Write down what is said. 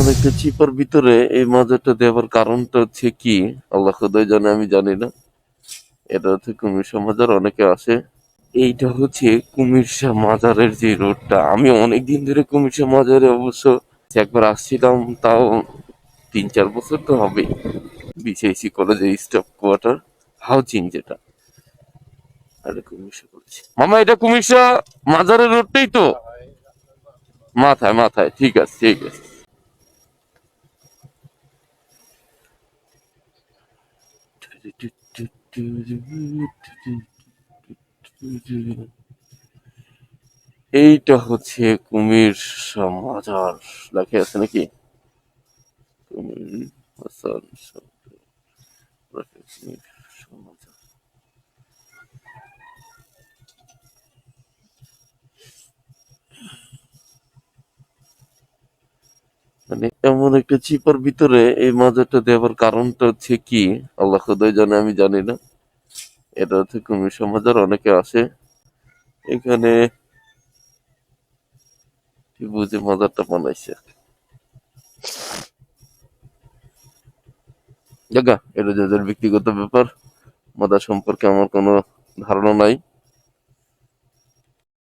এমন একটা চিপার ভিতরে এই মাজারটা দেওয়ার কারণটা হচ্ছে কি আল্লাহ খোদাই জানে, আমি জানি না। এটা হচ্ছে কুমির শাহ মাজার, অনেকে আসে। এইটা হচ্ছে কুমির শাহ মাজারের যে রোডটা, আমি অনেকদিন ধরে কুমির শাহ মাজারে অবশ্য একবার আসছিলাম, তাও 3-4 বছর তো হবেই। বিসিআইসি কলেজের স্টাফ কোয়ার্টার, হাউজিং যেটা। আরে কুমির শাহ বলছি মামা, এটা কুমির শাহ মাজারের রোডটাই তো? মাথায় মাথায়, ঠিক আছে ঠিক আছে। এইটা হচ্ছে কুমির শাহ মাজার, লেখা আছে নাকি? কুমির হাসান শাহ কুমির শাহ মাজার। মানে এমন একটা চিপার ভিতরে এই মাজারটা দেওয়ার কারণটা হচ্ছে কি আল্লাহ খোদাই জানে, আমি জানি না। এটা হচ্ছে কুমির শাহ মাজার, অনেকে আসে এখানে। কি বুঝে মাজারটা বানাইছে জায়গা, এটা যাদের ব্যক্তিগত ব্যাপার। মাজার সম্পর্কে আমার কোনো ধারণা নাই।